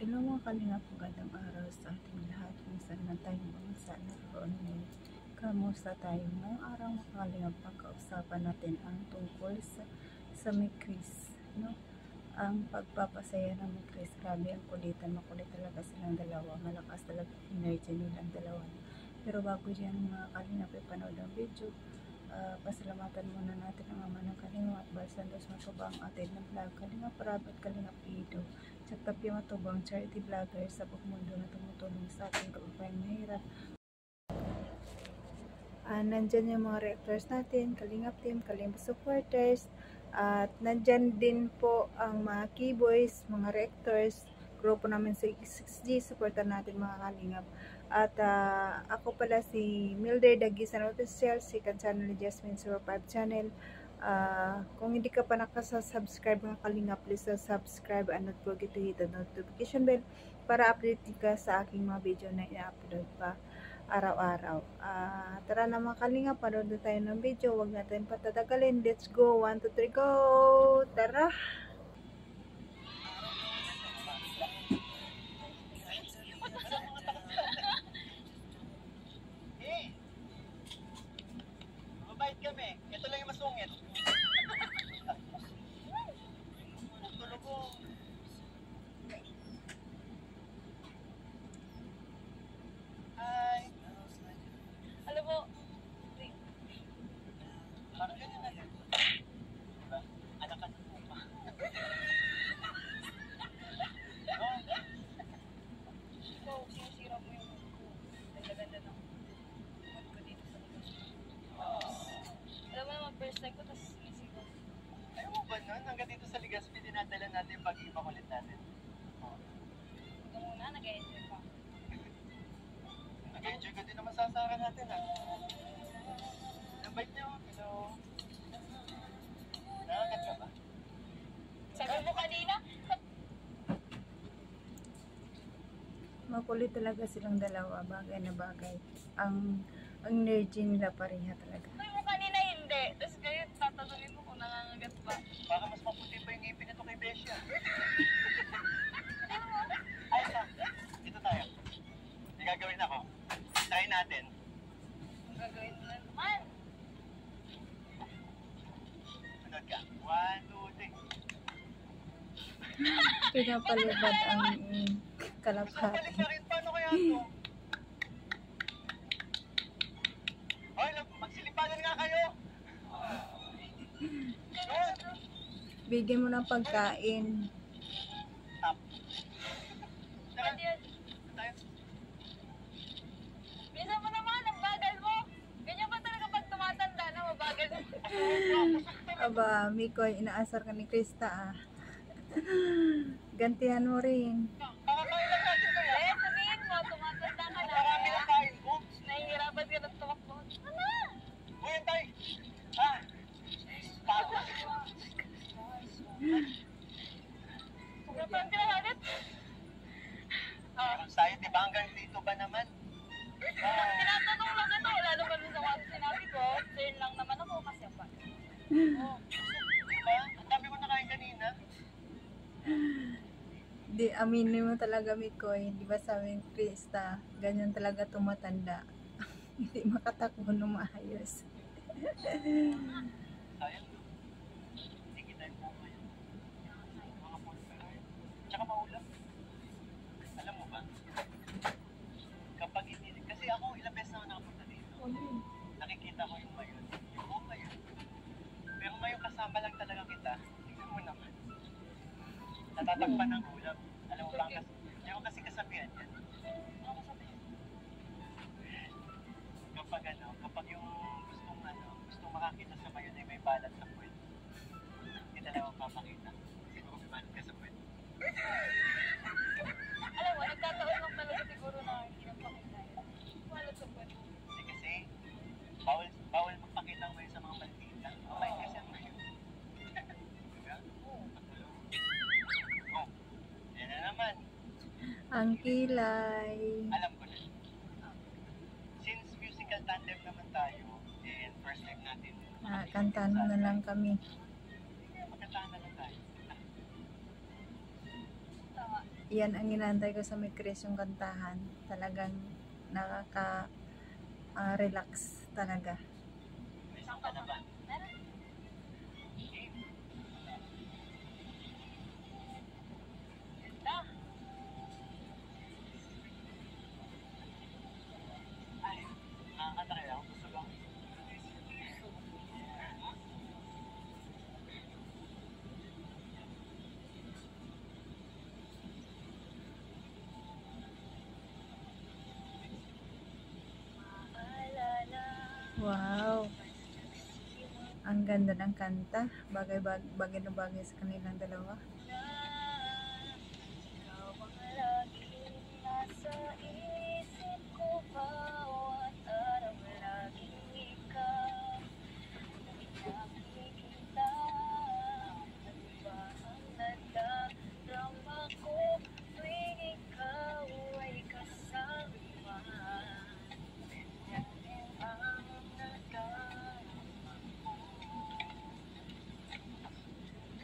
Hello mga kalingap, magandang araw sa ating lahat. Kung saan man tayo bansa naroon ngayon. Kamusta tayo ngayong araw mga kalingap? Pagkausapan natin ang tungkol sa Mikris, no? Ang pagpapasaya ng Mikris. Grabe ang kulitan, makulit talaga silang dalawa. Malakas talaga energy nilang dalawa. Pero bago dyan mga kalingap, ipanood ang video. Pasalamatan muna natin ang ama ng Kalingap at Balsan Dos Matubang atin ng vlog Kalingap Rab at Kalingap Ido sa Tapia Matubang charity vlogger sa buong mundo na tumutulong sa ating kababayang mahirap. Nandyan yung mga reactors natin, Kalingap team, Kalingap supporters, at nandyan din po ang mga keyboys, mga reactors, grupo namin sa 6G, supportan natin mga Kalingap. At ako pala si Mildred Dagisan Official, second channel ni Jasmine 05 channel. Kung hindi ka pa nakasubscribe mga Kalingap, please subscribe and not forget to hit the notification bell para update ka sa aking mga video na i-upload pa araw-araw. Tara na mga Kalingap, panood na tayo ng video. Huwag natin patatagalin. Let's go! 1, 2, 3, go! Tara! Mabait kami. Ito lang yung masungit. Tulog ko. Hi. Alam mo, parang ganyan na yun. Diba? Anak ka mo pa. Ikaw, sinisira mo yung mood ko. Ganda-ganda ng mood ko dito sa lugar. Alam mo naman, first time ko, tapos sinisira. Ayaw mo ba nun? Hanggang dito sa Legazpi, dinadala natin yung pag-iba ulit natin. Ito muna, nag-enjoy pa. Nag-enjoy ka din naman sa asaran natin, ha? Ang bait niyo. Hello. Nakakat ka ba? Sabi mo kanina? Makulit talaga silang dalawa, bagay na bagay. Ang energy nila pareha talaga. Sabi mo kanina hindi. Tapos kayo tatanungin mo kung nangangagat pa. Baka mas maputi pa yung ngipin nito kay Bessia. Ayos na. Dito tayo. May gagawin ako. Try natin. Ang gagawin mo na naman. Sunod ka. 1, 2, 3. Pinapalibad ang Gusto ko kalapati. balik na rin. Paano kaya ito? Hoy, magsilipanan nga kayo. Yun. Bigyan mo ng pagkain. Tap. Tara. Pwede yun. Tayo. Minsan mo naman, ang bagal mo. Ganyan ba talaga pag tumatanda na mabagal mo? Aba, Mikoy, inaasar ka ni Krista ah. Gantihan mo rin. Kakakain lang natin to, Eh, sabihin mo, tumatanda ka na. Marami lang kain. Oops. Nahihirapan ka ng tumakbo. Ano? Uy, antay. Ah. Pagod. Sobrang kinahalit. Meron tayo, di ba? Hanggang dito ba naman? Tinatanong lang ito. Wala naman sa mga sinabi ko. Turn lang naman ako kasi pa. Oh, di ba? Ang dami ko nakain kanina. Di, aminin mo talaga, Mikoy. Di ba sabi ni Krista, ganyan talaga tumatanda. Hindi makatakbo ng maayos. Sayang. Hindi kita yung buong ngayon. Mga pulpero yun. Tsaka maulam. Alam mo ba? Kapag hindi... Kasi ako ilang beses na ako nakapunta dito. Nakikita ko yung mayon. Yung buong mayon. Pero ngayon kasama lang talaga kita. Tingnan mo naman. Natatakpan ng ulam. Alam mo ba? Yung kasi kasabihan yan. Ano kasabihan? Kapag yung gustong makakita sa mayon ay may balat sa puwet. Hindi talaga mapapakita. Siguro may balat ka sa puwet. Alam mo, nagkataon lang talaga siguro na hindi na pakita. Wala sa puwet. Hindi kasi, bawal magpakita mo yun sa mga maldita. Mabait kasi ang mayon. Diba? Oo, patulog. Oh, yan na naman. Ang kilay. Alam ko na. Since musical tandem naman tayo, and first time natin, Kantahan mo na lang kami. magkantahan na lang tayo. Tama. yan ang inaantay ko sa Mikris, yung kantahan. Talagang relax talaga. Isang ka na ba? Meron. Ganda. Ay, nakakanta kayo. Gusto lang. Maalala. Wow, ang ganda ng kanta. Bagay na bagay sa kanilang dalawa. Ikaw ang laging nasa isip ko, bawat araw laging ikaw. Nakikita, ano ba ang nadarama ko tuwing ikaw ay kasama? Yan din ang nadarama ko.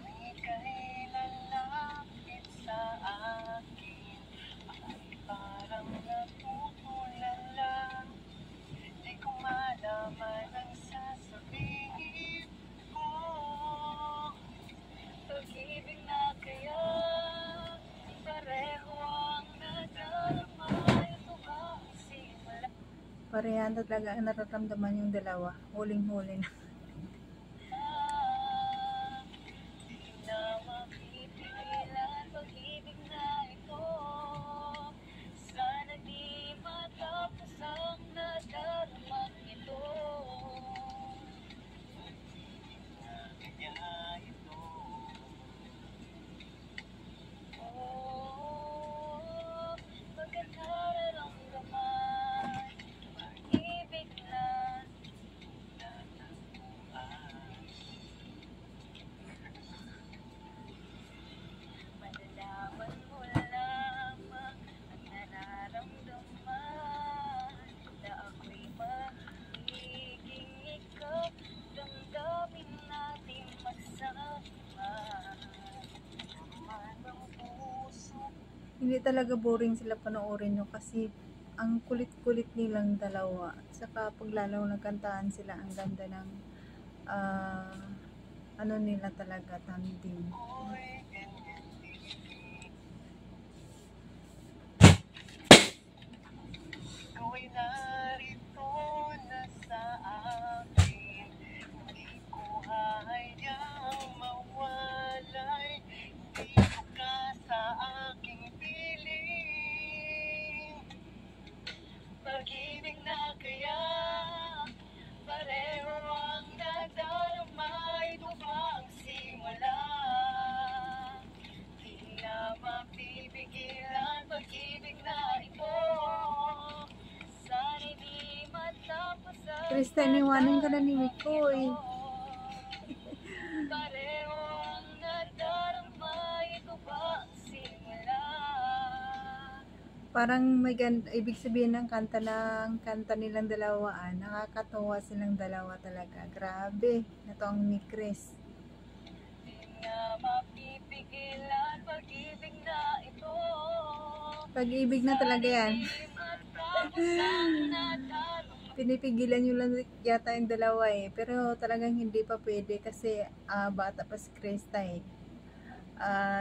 Tuwing ika'y lalapit sa akin, ay parang natutulala. Di ko malaman ang sasabihin ko. Pag-ibig na kaya, pareho ang nadarama. Ito ba ang simula? Parehan talaga ang nararamdaman yung dalawa. Huling-huli na. Di na mapipigilan pag-ibig na ito. Sana di matapos ang nadaramang ito. Kaya ito. Oh, pagkat nararamdaman pag-ibig na malalaman mo lamang ang nararamdaman na ako'y magiging ikaw. Damdamin natin magsama naman ang puso. Hindi talaga boring sila panoorin nyo kasi ang kulit-kulit nilang dalawa. At saka pag lalo nagkantaan sila, ang ganda ng ano nila talaga, tandem. Ikaw ay narito na sa akin. Hindi ko hayang mawalay. Dito ka sa aking piling. Pag-ibig na kaya, pareho ang nadarama. Ito ba ang simula? Di na mapipigilan pag-ibig na ito. Sana'y di matapos ang Krista, iniwanan ka na ni Mikoy. pareho ang nadarama. Ito ba ang simula? Parang may ibig sabihin ng kanta nilang dalawa, nakakatawa silang dalawa talaga. Grabe, ito ang Mikris. Di na mapipigilan pag-ibig na ito. Pag-ibig na talaga yan. Di matapos ang nadarama. Pinipigilan nyo lang yata yung dalawa pero talagang hindi pa pwede kasi bata pa si Krista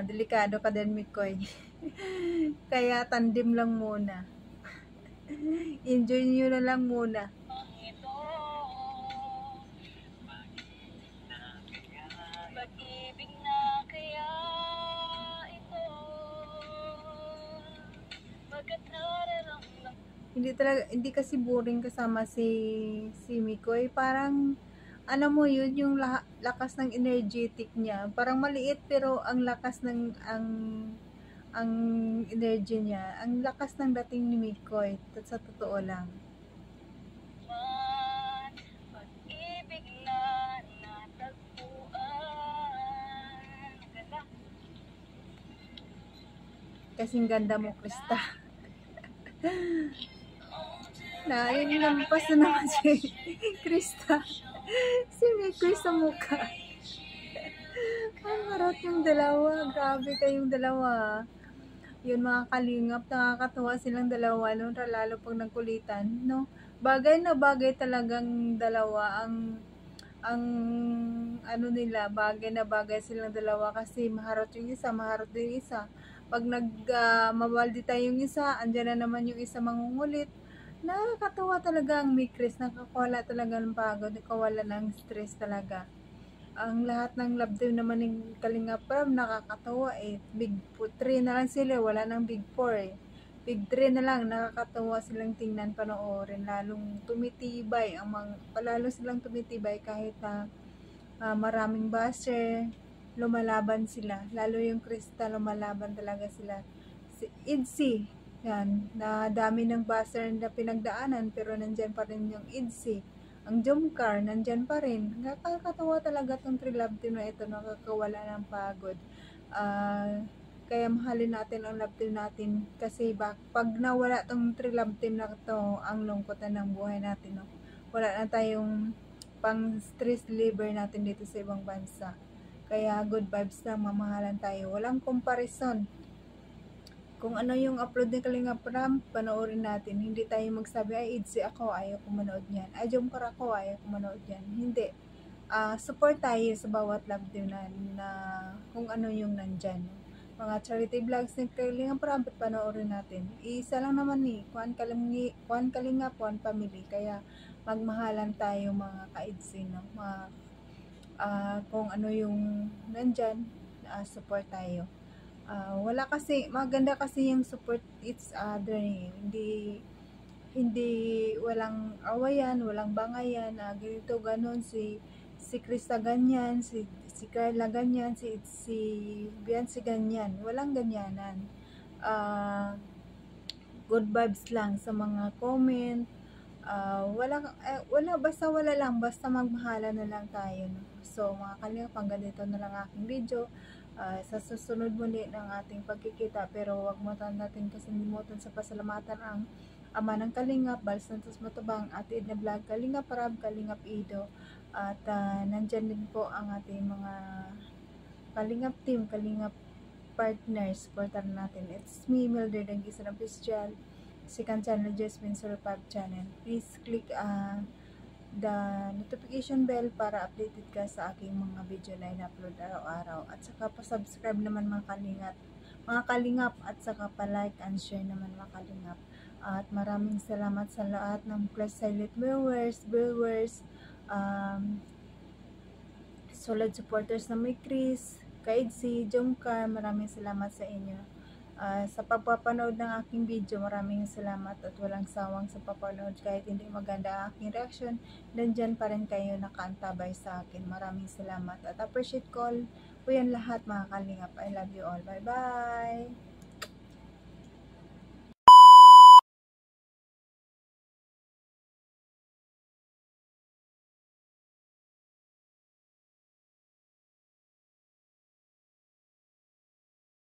delikado ka din, Mikoy. Kaya tandem lang muna. Enjoy nyo na lang muna. Ito, pag-ibig na kaya ito. Pagkat nararamdaman Hindi kasi boring kasama si Mikoy. Parang ano mo yun, yung lakas ng energetic niya. Parang maliit pero ang lakas ng ang energy niya. Ang lakas ng dating ni Mikoy. Sa totoo lang. man, pag-ibig na natagpuan. Ganda. Kasing ganda mo, Krista. Yun lampas na naman si Krista. Si Mikoy sa mukha. Ang harap yung dalawa. Grabe kayong dalawa. Yun mga kalingap, nakakatuwa silang dalawa, no? Lalo pag nagkulitan, no? Bagay na bagay talagang dalawa ang ano nila, bagay na bagay silang dalawa kasi maharot yung isa, maharot din yung isa. Pag mabaldi tayong isa, andyan na naman yung isa mangungulit. Nakakatuwa talaga ang Mikris, nakakawala talaga ng pagod, nakawala ng stress talaga. Ang lahat ng love team naman ng Kalinga Prab, nakakatawa eh. Big 3 na lang sila, wala nang big 4 eh. Big 3 na lang, nakakatawa silang tingnan, panoorin, lalong tumitibay, palalo silang tumitibay kahit na maraming basher, lumalaban sila. Lalo yung Krista, lumalaban talaga sila. Si Idsi, yan, na dami ng basher na pinagdaanan, pero nandyan pa rin yung Idsi. Ang Jomcar, nandyan pa rin. Nakakatawa talaga tong Trilove team na ito, nakakawala ng pagod. Kaya mahalin natin ang love team natin kasi pag nawala tong Trilove team na to, ang lungkot na ng buhay natin. No? Wala na tayong pang stress reliever natin dito sa ibang bansa. Kaya good vibes lang, mamahalan tayo. Walang comparison. Kung ano yung upload ni Kalinga Pram, panoorin natin. Hindi tayo magsabi, ay Idsi ako, ayaw ko manood yan. Ay Jomcar ako, ayaw ko manood yan. Hindi. Support tayo sa bawat love team na kung ano yung nandyan. Mga charity vlogs ni Kalinga Pram, panoorin natin. Isa lang naman ni, Kuan Kalinga, Kuan Family. Kaya magmahalan tayo mga ka-Idsi, no? Kung ano yung nandyan, support tayo. Wala kasi, maganda kasi yung support each other eh. Hindi walang awayan, walang bangayan, ganito, ganon, si Krista ganyan, si Carla ganyan, si Biancy ganyan. Walang ganyanan. Good vibes lang sa mga comment. Basta magmahala na lang tayo. No? So, mga kalingap, hanggang dito na lang aking video. Sa susunod muli ng ating pagkikita, pero wag mo natin kasalimutan sa pasalamatan ang Ama ng Kalingap, Bal Santos Matubang, Ate Edna Vlog, Kalingap Parab, Kalingap Ido, at nandyan din po ang ating mga Kalingap team, Kalingap partners, supportan natin. It's me, Mildred Anggisan Official, second channel, Jasmine Surpab channel. Please click the notification bell para updated ka sa aking mga video na in-upload araw-araw. At saka pa-subscribe naman mga kalingap, at saka pa-like and share naman mga kalingap. At maraming salamat sa lahat ng plus silent viewers, solid supporters na may Chris, Kaidsi, Jomcar, maraming salamat sa inyo. Sa pagpapanood ng aking video, maraming salamat at walang sawang sa papanood. Kahit hindi maganda ang aking reaction, nandyan pa rin kayo nakaantabay sa akin. Maraming salamat at appreciate ko yan lahat mga kalingap. I love you all. Bye bye!